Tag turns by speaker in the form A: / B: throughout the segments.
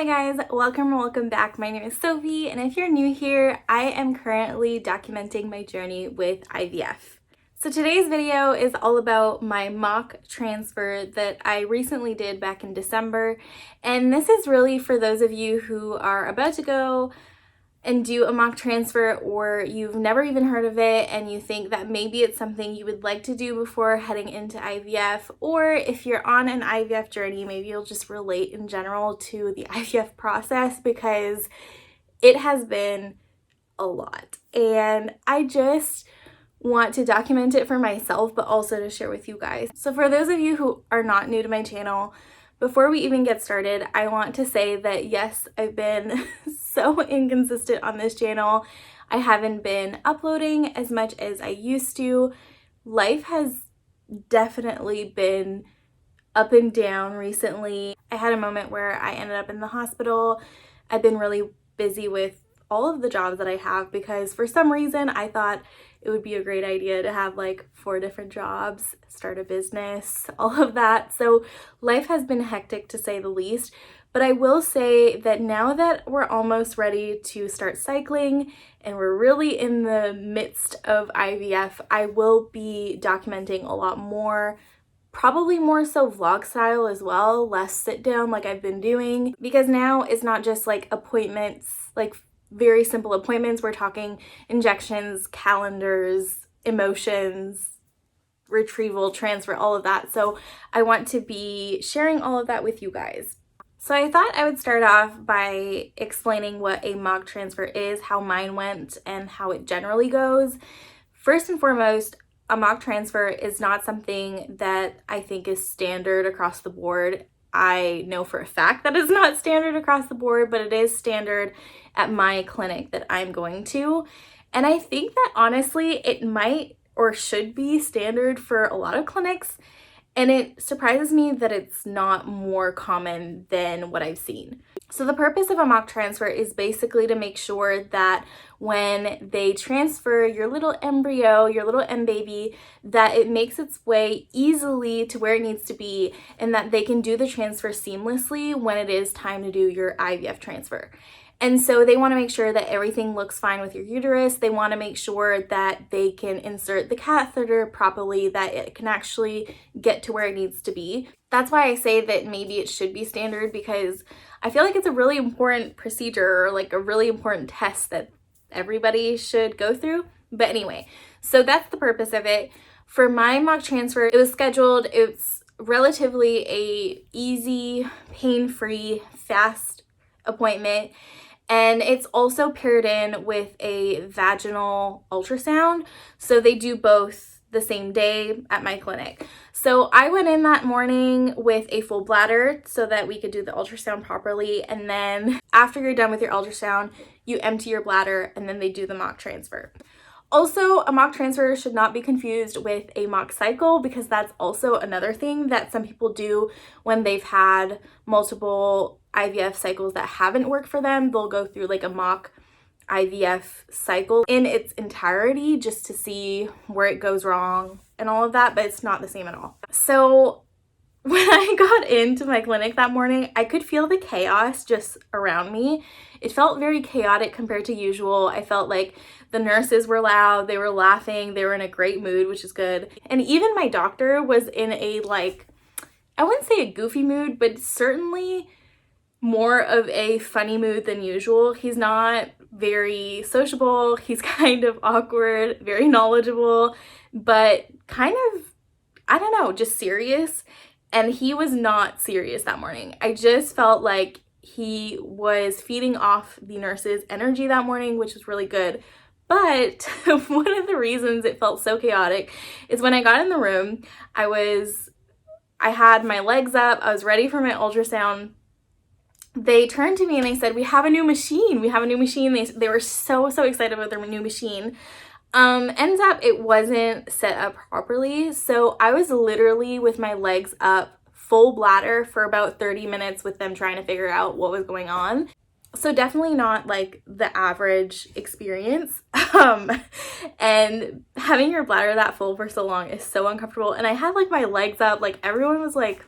A: Hi guys, welcome back. My name is Sophie, and if you're new here, I am currently documenting my journey with IVF. So today's video is all about my mock transfer that I recently did back in December, and this is really for those of you who are about to go and do a mock transfer, or you've never even heard of it and you think that maybe it's something you would like to do before heading into IVF, or if you're on an IVF journey, maybe you'll just relate in general to the IVF process because it has been a lot. And I just want to document it for myself, but also to share with you guys. So for those of you who are not new to my channel, before we even get started, I want to say that yes, I've been so inconsistent on this channel. I haven't been uploading as much as I used to. Life has definitely been up and down recently. I had a moment where I ended up in the hospital. I've been really busy with all of the jobs that I have because for some reason I thought it would be a great idea to have like 4 different jobs, start a business, all of that. So life has been hectic to say the least, but I will say that now that we're almost ready to start cycling and we're really in the midst of IVF, I will be documenting a lot more, probably more so vlog style as well, less sit down like I've been doing, because now it's not just like appointments, like very simple appointments. We're talking injections, calendars, emotions, retrieval, transfer, all of that. So I want to be sharing all of that with you guys. So I thought I would start off by explaining what a mock transfer is, how mine went, and how it generally goes. First and foremost, a mock transfer is not something that I think is standard across the board. I know for a fact that it's not standard across the board, but it is standard at my clinic that I'm going to. And I think that honestly, it might or should be standard for a lot of clinics. And it surprises me that it's not more common than what I've seen. So the purpose of a mock transfer is basically to make sure that when they transfer your little embryo, your little M baby, that it makes its way easily to where it needs to be and that they can do the transfer seamlessly when it is time to do your IVF transfer. And so they want to make sure that everything looks fine with your uterus. They want to make sure that they can insert the catheter properly, that it can actually get to where it needs to be. That's why I say that maybe it should be standard, because I feel like it's a really important procedure, or like a really important test that everybody should go through. But anyway, so that's the purpose of it. For my mock transfer, it was scheduled. It's relatively a easy, pain-free, fast appointment. And it's also paired in with a vaginal ultrasound. So they do both the same day at my clinic. So I went in that morning with a full bladder so that we could do the ultrasound properly. And then after you're done with your ultrasound, you empty your bladder and then they do the mock transfer. Also, a mock transfer should not be confused with a mock cycle, because that's also another thing that some people do when they've had multiple IVF cycles that haven't worked for them. They'll go through like a mock IVF cycle in its entirety just to see where it goes wrong and all of that, but it's not the same at all. So when I got into my clinic that morning, I could feel the chaos just around me. It felt very chaotic compared to usual. I felt like the nurses were loud, they were laughing, they were in a great mood, which is good. And even my doctor was in a, like, I wouldn't say a goofy mood, but certainly more of a funny mood than usual. He's not very sociable, he's kind of awkward, very knowledgeable, but kind of, I don't know, just serious. And he was not serious that morning. I just felt like he was feeding off the nurses' energy that morning, which was really good. But one of the reasons it felt so chaotic is when I got in the room, I had my legs up, I was ready for my ultrasound. They turned to me and they said, "We have a new machine. We have a new machine." They were so excited about their new machine. Ends up it wasn't set up properly. So I was literally with my legs up, full bladder, for about 30 minutes with them trying to figure out what was going on. So definitely not like the average experience. And having your bladder that full for so long is so uncomfortable. And I had like my legs up, like everyone was like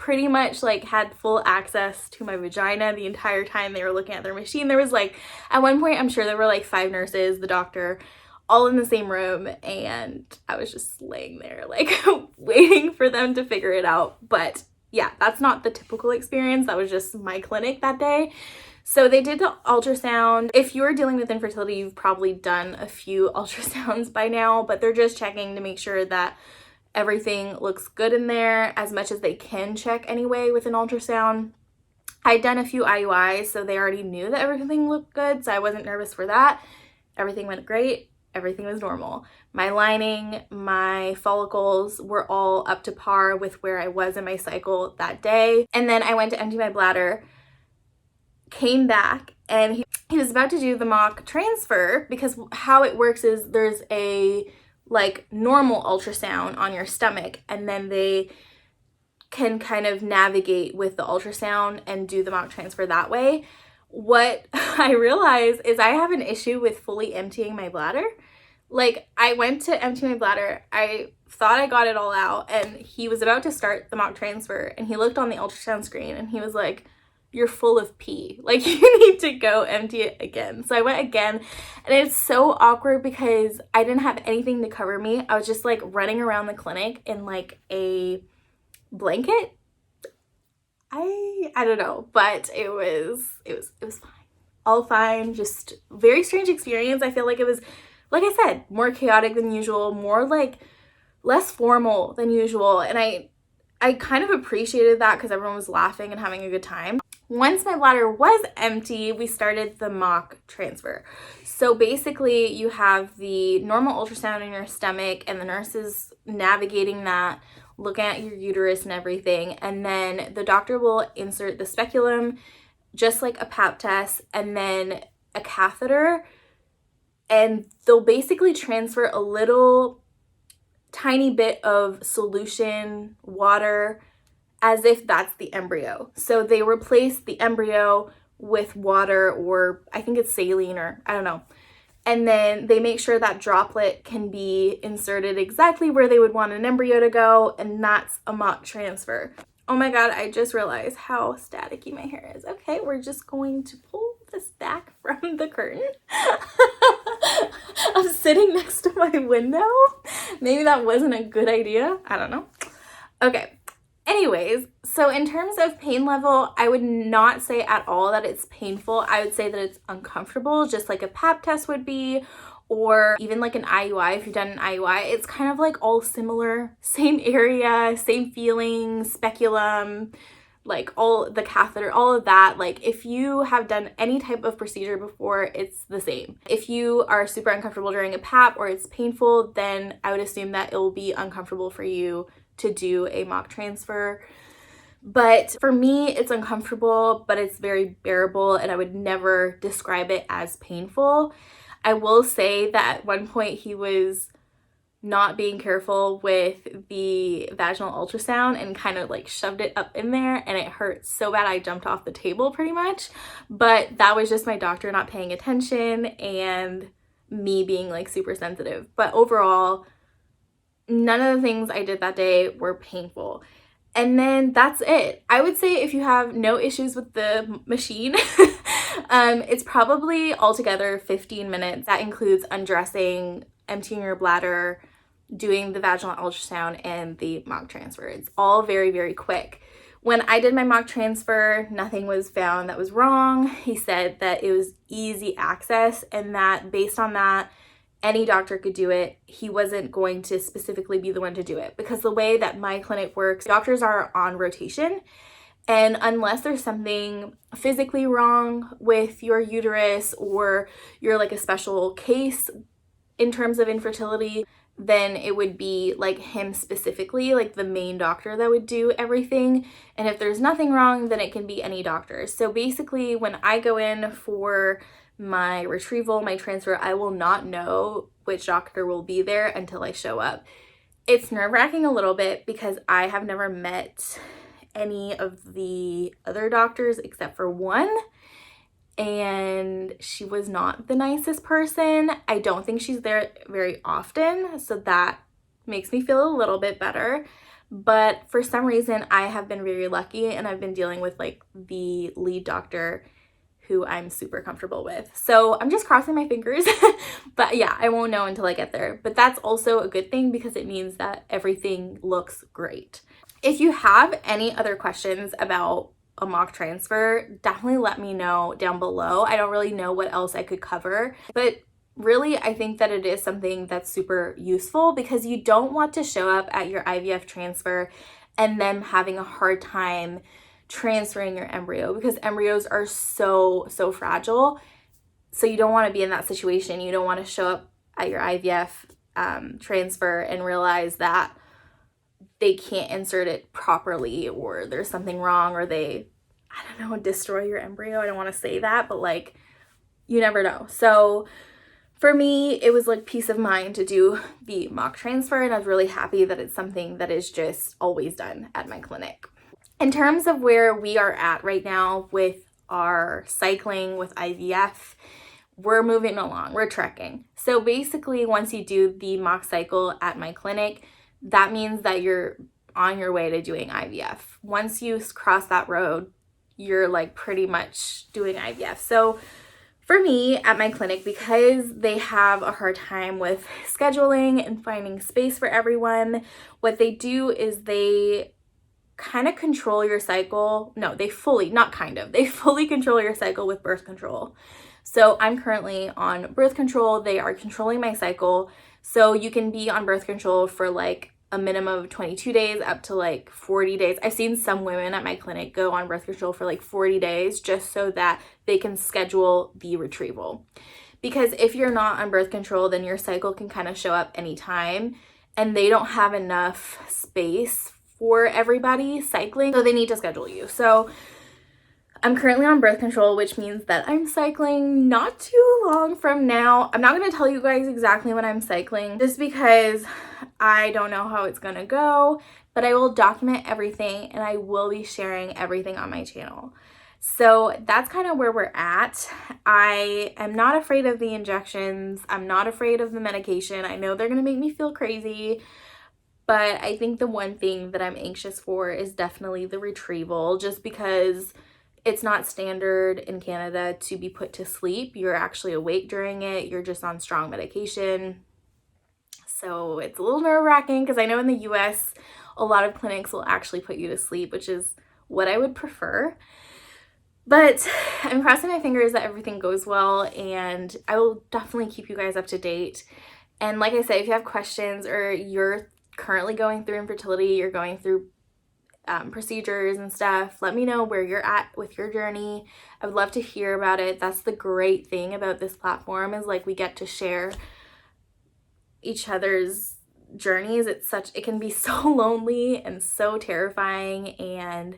A: pretty much like had full access to my vagina the entire time they were looking at their machine. There was like, at one point, I'm sure there were like 5 nurses, the doctor, all in the same room, and I was just laying there like waiting for them to figure it out. But yeah, that's not the typical experience. That was just my clinic that day. So they did the ultrasound. If you're dealing with infertility, you've probably done a few ultrasounds by now, but they're just checking to make sure that everything looks good in there, as much as they can check anyway with an ultrasound. I'd done a few IUIs, so they already knew that everything looked good, so I wasn't nervous for that. Everything went great. Everything was normal. My lining, my follicles were all up to par with where I was in my cycle that day. And then I went to empty my bladder, came back, and he was about to do the mock transfer, because how it works is there's a like normal ultrasound on your stomach, and then they can kind of navigate with the ultrasound and do the mock transfer that way. What I realized is I have an issue with fully emptying my bladder. Like, I went to empty my bladder, I thought I got it all out, and he was about to start the mock transfer, and he looked on the ultrasound screen and he was like, "You're full of pee. Like, you need to go empty it again." So I went again, and it's so awkward because I didn't have anything to cover me. I was just like running around the clinic in like a blanket. I don't know, but it was fine. All fine. Just very strange experience. I feel like it was, like I said, more chaotic than usual, more like less formal than usual. And I kind of appreciated that because everyone was laughing and having a good time. Once my bladder was empty, we started the mock transfer. So basically you have the normal ultrasound in your stomach and the nurses navigating that, looking at your uterus and everything. And then the doctor will insert the speculum, just like a pap test, and then a catheter. And they'll basically transfer a little tiny bit of solution, water, as if that's the embryo. So they replace the embryo with water, or I think it's saline, or I don't know. And then they make sure that droplet can be inserted exactly where they would want an embryo to go, and that's a mock transfer. Oh my God, I just realized how staticky my hair is. Okay, we're just going to pull this back from the curtain. I'm sitting next to my window. Maybe that wasn't a good idea. I don't know. Okay. Anyways, so in terms of pain level, I would not say at all that it's painful. I would say that it's uncomfortable, just like a pap test would be, or even like an IUI. If you've done an IUI, it's kind of like all similar, same area, same feeling, speculum, like all the catheter, all of that. Like, if you have done any type of procedure before, it's the same. If you are super uncomfortable during a pap or it's painful, then I would assume that it will be uncomfortable for you to do a mock transfer. But for me, it's uncomfortable, but it's very bearable, and I would never describe it as painful. I will say that at one point he was not being careful with the vaginal ultrasound and kind of like shoved it up in there, and it hurt so bad I jumped off the table pretty much. But that was just my doctor not paying attention and me being like super sensitive. But overall, none of the things I did that day were painful. And then that's it. I would say if you have no issues with the machine, it's probably altogether 15 minutes. That includes undressing, emptying your bladder, doing the vaginal ultrasound, and the mock transfer. It's all very, very quick. When I did my mock transfer, nothing was found that was wrong. He said that it was easy access, and that based on that, any doctor could do it. He wasn't going to specifically be the one to do it, because the way that my clinic works, doctors are on rotation, and unless there's something physically wrong with your uterus or you're like a special case in terms of infertility, then it would be like him specifically, like the main doctor that would do everything. And if there's nothing wrong, then it can be any doctor. So basically, when I go in for my retrieval, my transfer, I will not know which doctor will be there until I show up. It's nerve-wracking a little bit because I have never met any of the other doctors except for one, and she was not the nicest person. I don't think she's there very often, so that makes me feel a little bit better. but for some reason I have been very lucky and I've been dealing with like the lead doctor who I'm super comfortable with. So I'm just crossing my fingers, but yeah, I won't know until I get there. But that's also a good thing because it means that everything looks great. If you have any other questions about a mock transfer, definitely let me know down below. I don't really know what else I could cover, but really I think that it is something that's super useful because you don't want to show up at your IVF transfer and then having a hard time transferring your embryo, because embryos are so fragile. So you don't want to be in that situation. You don't want to show up at your IVF transfer and realize that they can't insert it properly, or there's something wrong, or they, I don't know, destroy your embryo. I don't want to say that, but like, you never know. So for me, it was like peace of mind to do the mock transfer, and I was really happy that it's something that is just always done at my clinic. In terms of where we are at right now with our cycling with IVF, we're moving along, we're trekking. So basically, once you do the mock cycle at my clinic, that means that you're on your way to doing IVF. Once you cross that road, you're like pretty much doing IVF. So for me at my clinic, because they have a hard time with scheduling and finding space for everyone, what they do is they kind of control your cycle. No, they fully control your cycle with birth control. So I'm currently on birth control. They are controlling my cycle. So you can be on birth control for like a minimum of 22 days up to like 40 days. I've seen some women at my clinic go on birth control for like 40 days just so that they can schedule the retrieval. Because if you're not on birth control, then your cycle can kind of show up anytime, and they don't have enough space for everybody cycling, so they need to schedule you. So I'm currently on birth control, which means that I'm cycling not too long from now. I'm not going to tell you guys exactly when I'm cycling just because I don't know how it's going to go, but I will document everything and I will be sharing everything on my channel. So that's kind of where we're at. I am not afraid of the injections. I'm not afraid of the medication. I know they're going to make me feel crazy, but I think the one thing that I'm anxious for is definitely the retrieval, just because it's not standard in Canada to be put to sleep. You're actually awake during it. You're just on strong medication. So it's a little nerve-wracking because I know in the US, a lot of clinics will actually put you to sleep, which is what I would prefer. But I'm crossing my fingers that everything goes well, and I will definitely keep you guys up to date. And like I said, if you have questions or you're currently going through infertility, you're going through procedures and stuff, let me know where you're at with your journey. I would love to hear about it. That's the great thing about this platform, is like we get to share each other's journeys. It can be so lonely and so terrifying, and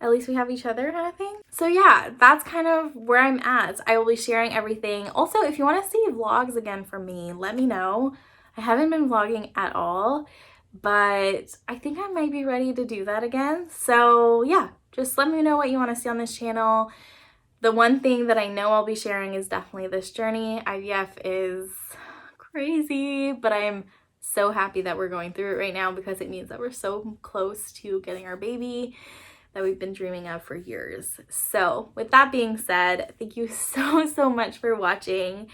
A: at least we have each other kind of thing. So yeah, that's kind of where I'm at. I will be sharing everything. Also, if you want to see vlogs again from me, let me know. I haven't been vlogging at all, but I think I might be ready to do that again. So yeah, just let me know what you want to see on this channel. The one thing that I know I'll be sharing is definitely this journey. IVF is crazy, but I'm so happy that we're going through it right now because it means that we're so close to getting our baby that we've been dreaming of for years. So with that being said, thank you so much for watching.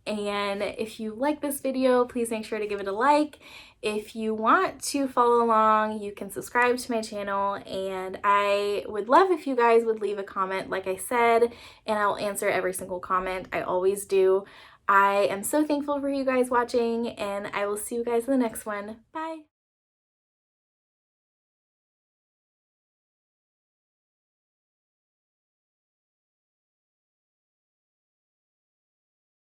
A: And if you like this video, please make sure to give it a like. If you want to follow along, you can subscribe to my channel, and I would love if you guys would leave a comment, like I said, and I'll answer every single comment. I always do. I am so thankful for you guys watching, and I will see you guys in the next one. Bye.